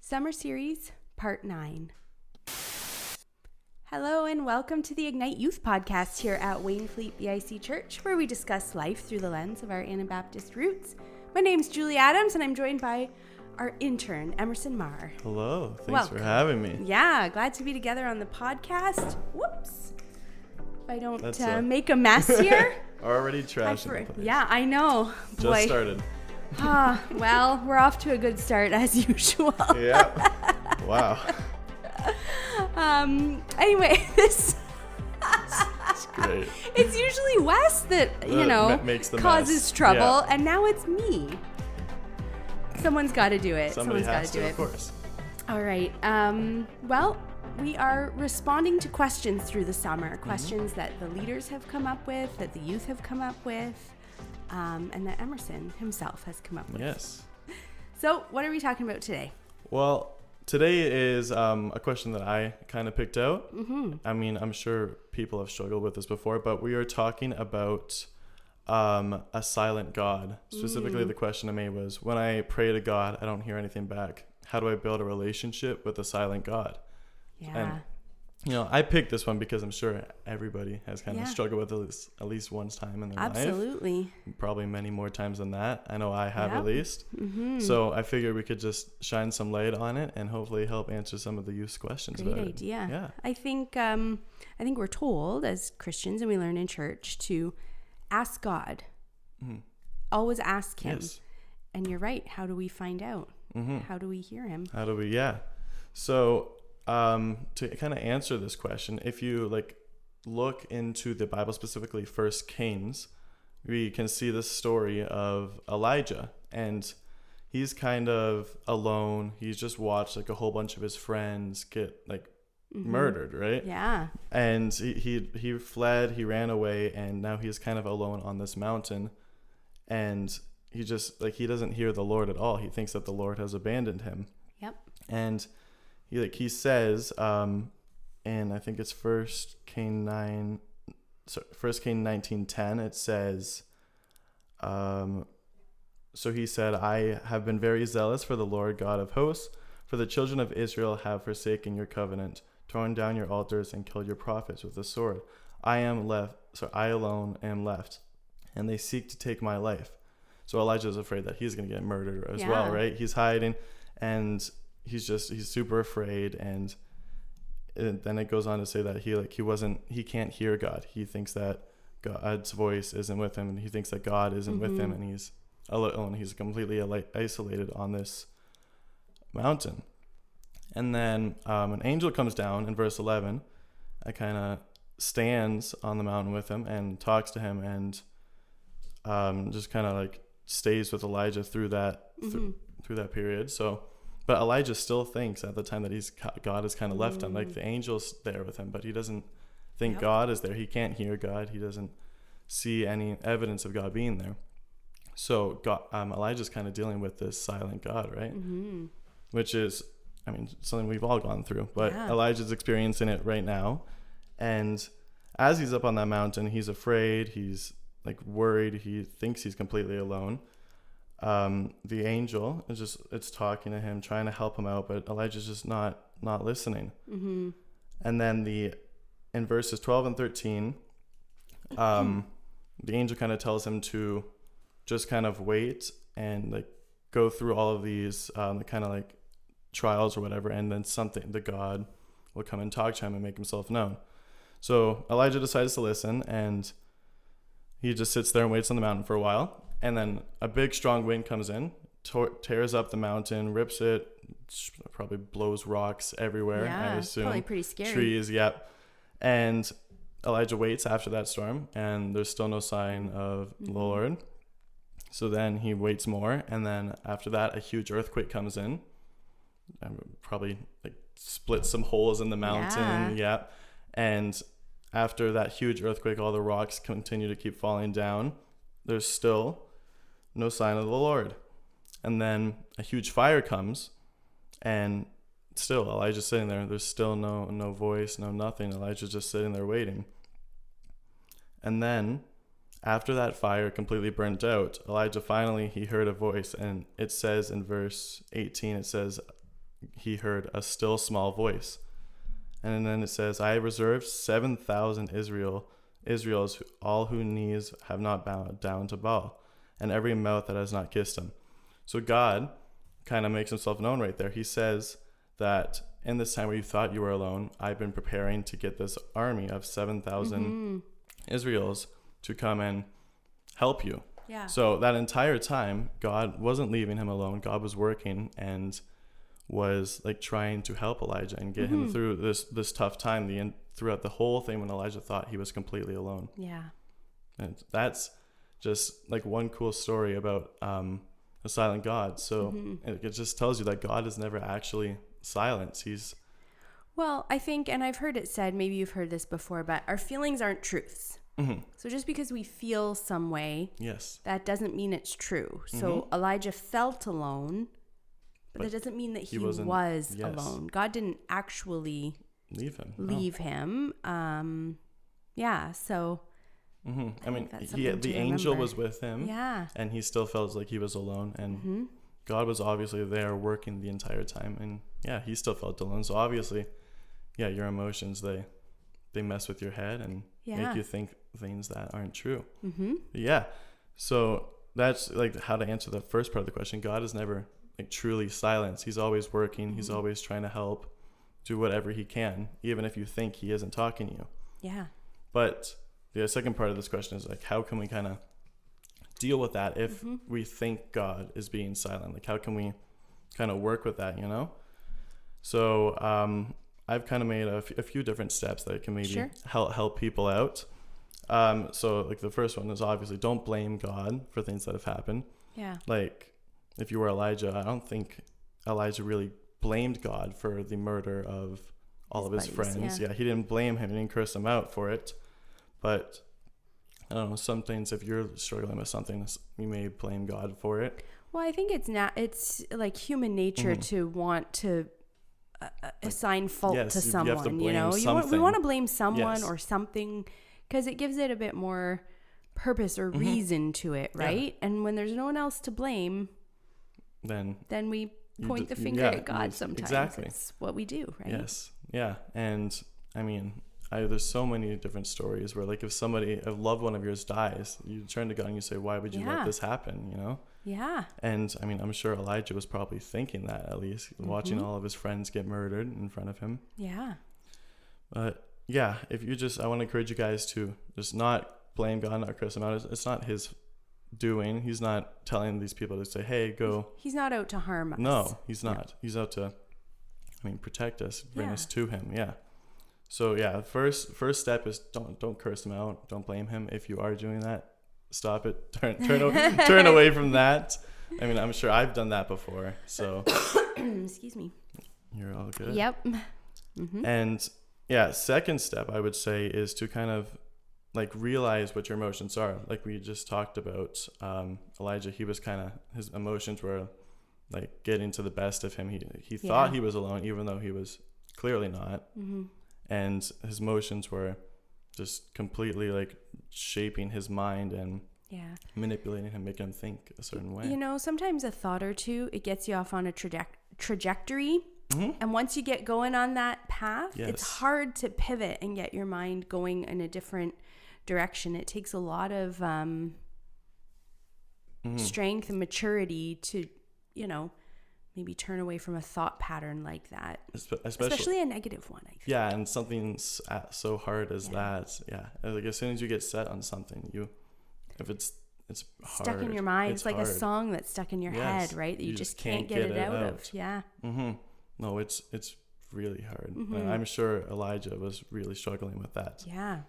Summer Series, Part 9. Hello and welcome to the Ignite Youth Podcast here at Wainfleet BIC Church, where we discuss life through the lens of our Anabaptist roots. My name's Julie Adams and I'm joined by our intern, Emerson Marr. Hello, thanks for having me. Yeah, glad to be together on the podcast. Whoops. If I don't make a mess here. Already trashing the place. Yeah, I know. Just started. Well, we're off to a good start as usual. Yeah. Wow. Anyway, It's great. it's usually Wes that, makes the causes mess. trouble, Yeah. and now it's me. Someone's got to do it. Somebody Someone's got has to do to, it. of course. All right. Well, we are responding to questions through the summer, questions that the leaders have come up with, that the youth have come up with, and that Emerson himself has come up with. Yes. So, what are we talking about today? Well, today is a question that I kind of picked out. Mm-hmm. I mean, I'm sure people have struggled with this before, but we are talking about a silent God. Specifically, the question I made was, when I pray to God, I don't hear anything back. How do I build a relationship with a silent God? Yeah. And, I picked this one because I'm sure everybody has kind of struggled with this at least one time in their life. Absolutely. Probably many more times than that. I know I have at least. Mm-hmm. So I figured we could just shine some light on it and hopefully help answer some of the youth questions. Great about idea. It. Yeah. I think we're told as Christians, and we learn in church, to ask God. Mm-hmm. Always ask Him. Yes. And you're right. How do we find out? Mm-hmm. How do we hear Him? How do we? Yeah. So to kind of answer this question, if you look into the Bible, specifically 1 Kings, we can see the story of Elijah, and he's kind of alone. He's just watched a whole bunch of his friends get murdered, right? Yeah. And he fled, he ran away, and now he's kind of alone on this mountain, and he just he doesn't hear the Lord at all. He thinks that the Lord has abandoned him. Yep. And he says, and I think it's 1 Kings 19:10, it says, so he said, I have been very zealous for the Lord God of hosts, for the children of Israel have forsaken your covenant, torn down your altars, and killed your prophets with the sword. I alone am left, and they seek to take my life. So Elijah's afraid that he's going to get murdered as well, right? He's hiding, and he's super afraid, and then it goes on to say that he can't hear God. He thinks that God's voice isn't with him, and he thinks that God isn't with him, and he's alone. He's completely isolated on this mountain. And then an angel comes down in verse 11. I kind of stands on the mountain with him and talks to him, and just kind of stays with Elijah through that through that period. So, but Elijah still thinks at the time that God has kind of left him. The angel's there with him, but he doesn't think God is there. He can't hear God. He doesn't see any evidence of God being there. So Elijah's kind of dealing with this silent God, right? Mm-hmm. Which is, something we've all gone through. But Elijah's experiencing it right now. And as he's up on that mountain, he's afraid. He's worried. He thinks he's completely alone. The angel it's talking to him, trying to help him out, but Elijah's just not listening. Mm-hmm. And then in verses 12 and 13, the angel kind of tells him to just kind of wait and go through all of these trials or whatever, and then the God will come and talk to him and make himself known. So Elijah decides to listen, and he just sits there and waits on the mountain for a while. And then a big strong wind comes in, tears up the mountain, rips it, probably blows rocks everywhere, I assume. Probably pretty scary. Trees, yep. And Elijah waits after that storm, and there's still no sign of the Lord. So then he waits more, and then after that, a huge earthquake comes in. Probably splits some holes in the mountain, yep. And after that huge earthquake, all the rocks continue to keep falling down. There's still no sign of the Lord. And then a huge fire comes, and still Elijah's sitting there. There's still no voice, no nothing. Elijah's just sitting there waiting. And then after that fire completely burnt out, Elijah finally, he heard a voice, and it says in verse 18, it says, he heard a still small voice. And then it says, I have reserved 7,000 Israel's, all whose knees have not bowed down to Baal, and every mouth that has not kissed him. So God kind of makes himself known right there. He says that in this time where you thought you were alone, I've been preparing to get this army of 7,000 Israel's to come and help you. Yeah. So that entire time, God wasn't leaving him alone. God was working and was like trying to help Elijah and get him through this tough time throughout the whole thing when Elijah thought he was completely alone. Yeah. And that's just like one cool story about a silent God. So it just tells you that God is never actually silent. Well, I think, and I've heard it said, maybe you've heard this before, but our feelings aren't truths. So just because we feel some way, yes, that doesn't mean it's true. So Elijah felt alone, but that doesn't mean that he was alone. God didn't actually leave him. Yeah, so I mean, the angel was with him. Yeah. And he still felt like he was alone. And God was obviously there working the entire time. And yeah, he still felt alone. So obviously, yeah, your emotions, they mess with your head and make you think things that aren't true. Yeah. So that's like how to answer the first part of the question. God is never like truly silent. He's always working. He's always trying to help, do whatever he can, even if you think he isn't talking to you. Yeah. But the second part of this question is like, how can we kind of deal with that if we think God is being silent? Like, how can we kind of work with that, you know? So I've kind of made a few different steps that can maybe help people out. So like the first one is obviously don't blame God for things that have happened. Yeah. Like if you were Elijah, I don't think Elijah really blamed God for the murder of all of his friends. Yeah, he didn't blame him. He didn't curse him out for it. But I don't know, some things, if you're struggling with something, you may blame God for it. Well, I think it's like human nature to want to assign fault to someone, you know? We want to blame someone or something because it gives it a bit more purpose or reason to it, right? Yeah. And when there's no one else to blame, then we point the finger at God sometimes. Exactly. It's what we do, right? Yes. Yeah. And I mean, there's so many different stories where like if a loved one of yours dies, you turn to God and you say, why would you let this happen, you know? Yeah. And I mean, I'm sure Elijah was probably thinking that, at least watching all of his friends get murdered in front of him. Yeah. But yeah, I want to encourage you guys to just not blame God, not curse him out. It's not his doing. He's not telling these people to say, hey, go. He's not out to harm us. No, he's not. He's out to, protect us, bring us to him. Yeah. So yeah, first step is don't curse him out. Don't blame him. If you are doing that, stop it. Turn away from that. I mean, I'm sure I've done that before. So excuse me. You're all good. Yep. And yeah, second step I would say is to kind of like realize what your emotions are. Like we just talked about Elijah, his emotions were like getting to the best of him. He thought he was alone, even though he was clearly not. And his emotions were just completely like shaping his mind and manipulating him, making him think a certain way. You know, sometimes a thought or two, it gets you off on a trajectory. And once you get going on that path, it's hard to pivot and get your mind going in a different direction. It takes a lot of strength and maturity to, maybe turn away from a thought pattern like that, especially a negative one, I think. Yeah, and something so hard as that. Yeah, like as soon as you get set on something, if it's hard, stuck in your mind. It's like hard. A song that's stuck in your head, right? That you just can't get it out of. Yeah. No, it's really hard. And I'm sure Elijah was really struggling with that. Yeah.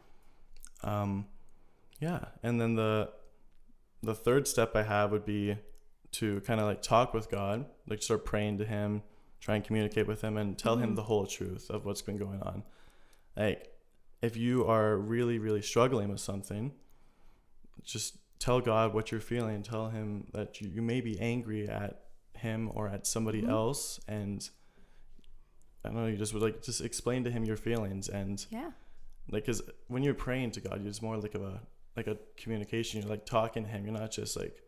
Yeah, and then the third step I have would be to kind of like talk with God, like start praying to him, try and communicate with him and tell him the whole truth of what's been going on. Like if you are really, really struggling with something, just tell God what you're feeling. Tell him that you may be angry at him or at somebody else. And I don't know, you just explain to him your feelings. And like, cause when you're praying to God, it's more like a communication. You're like talking to him. You're not just like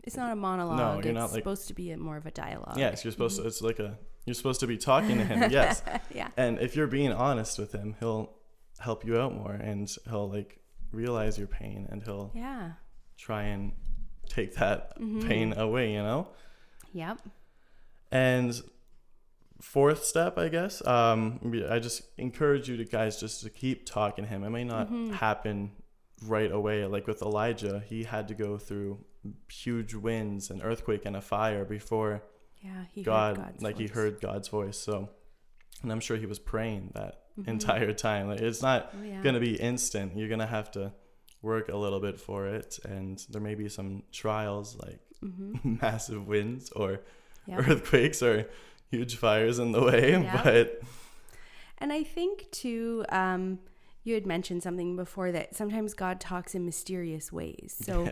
It's not a monologue. No, you're it's not like supposed to be more of a dialogue. Yes, you're supposed to. It's like you're supposed to be talking to him. Yes. Yeah. And if you're being honest with him, he'll help you out more, and he'll like realize your pain, and he'll try and take that pain away. Yep. And fourth step, I guess, I just encourage you guys just to keep talking to him. It may not happen right away. Like with Elijah, he had to go through huge winds, an earthquake, and a fire before he heard God's voice. So, and I'm sure he was praying that entire time. Like it's not gonna be instant. You're gonna have to work a little bit for it, and there may be some trials like massive winds or earthquakes or huge fires in the way. But and I think too, you had mentioned something before that sometimes God talks in mysterious ways. So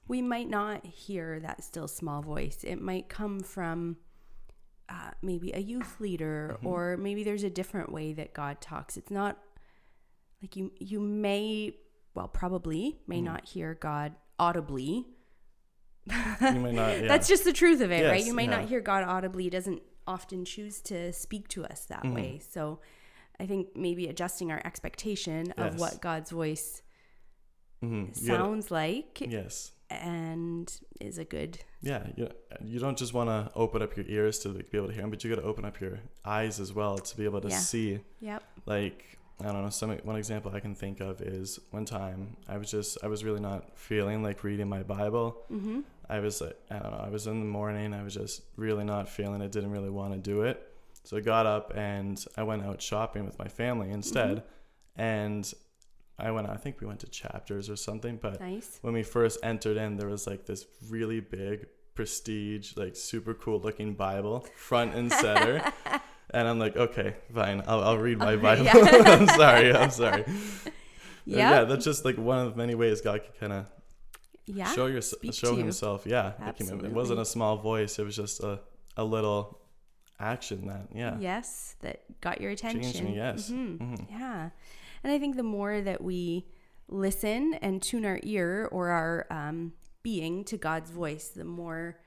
we might not hear that still small voice. It might come from maybe a youth leader, or maybe there's a different way that God talks. It's not like you may, well, probably may not hear God audibly. You may not, That's just the truth of it, right? You may not hear God audibly. He doesn't often choose to speak to us that way. So I think maybe adjusting our expectation of what God's voice sounds like and is a good... you don't just want to open up your ears to be able to hear him, but you got to open up your eyes as well to be able to see. Like, I don't know, one example I can think of is one time I was really not feeling like reading my Bible. I was like, I don't know, I was in the morning, I was just really not feeling it, didn't really want to do it. So I got up and I went out shopping with my family instead. And I think we went to Chapters or something, but when we first entered in, there was like this really big prestige, like super cool looking Bible front and center. And I'm like, okay, fine, I'll read my Bible. I'm sorry. That's just like one of the many ways God can kind of show himself. It wasn't a small voice. It was just a little action that got your attention. Changed me, And I think the more that we listen and tune our ear or our being to God's voice, the more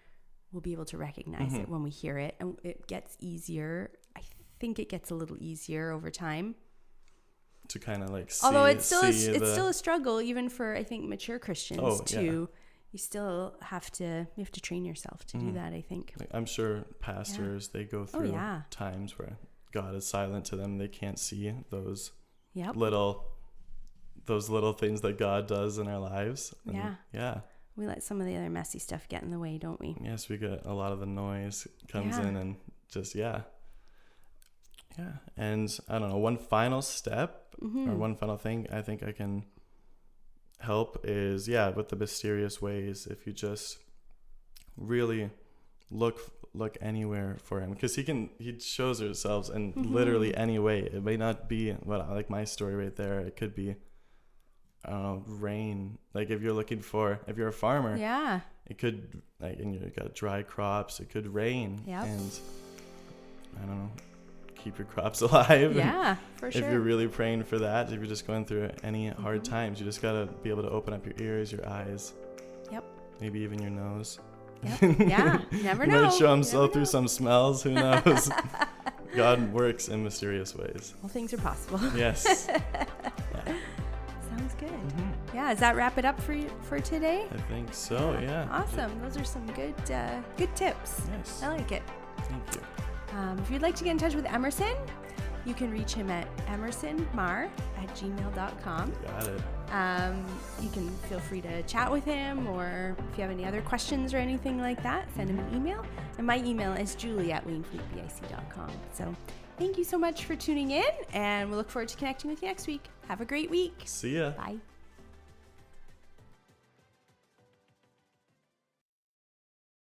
we'll be able to recognize it when we hear it, and it gets easier. I think it gets a little easier over time to kind of like see. Although it's still a struggle, even for I think mature Christians you still have to train yourself to do that. I think like, I'm sure pastors they go through times where God is silent to them. They can't see those little things that God does in our lives. And we let some of the other messy stuff get in the way, don't we? Yes, we get a lot of the noise comes in and just and I don't know, one final step or one final thing I think I can help is with the mysterious ways. If you just really look anywhere for him, because he shows himself in literally any way. It may not be like my story right there. It could be rain. Like if you're a farmer, it could and you got dry crops, it could rain and I don't know, keep your crops alive. For sure. If you're really praying for that, if you're just going through any hard times, you just gotta be able to open up your ears, your eyes, maybe even your nose. You never know. He might show himself through some smells. Who knows? God works in mysterious ways. All things are possible. Yes. Sounds good. Does that wrap it up for today? I think so. Awesome. Those are some good tips. Yes. I like it. Thank you. If you'd like to get in touch with Emerson, you can reach him at emersonmar@gmail.com. Got it. You can feel free to chat with him, or if you have any other questions or anything like that, send him an email. And my email is julie@waynefleetbic.com. So thank you so much for tuning in, and we'll look forward to connecting with you next week. Have a great week. See ya. Bye.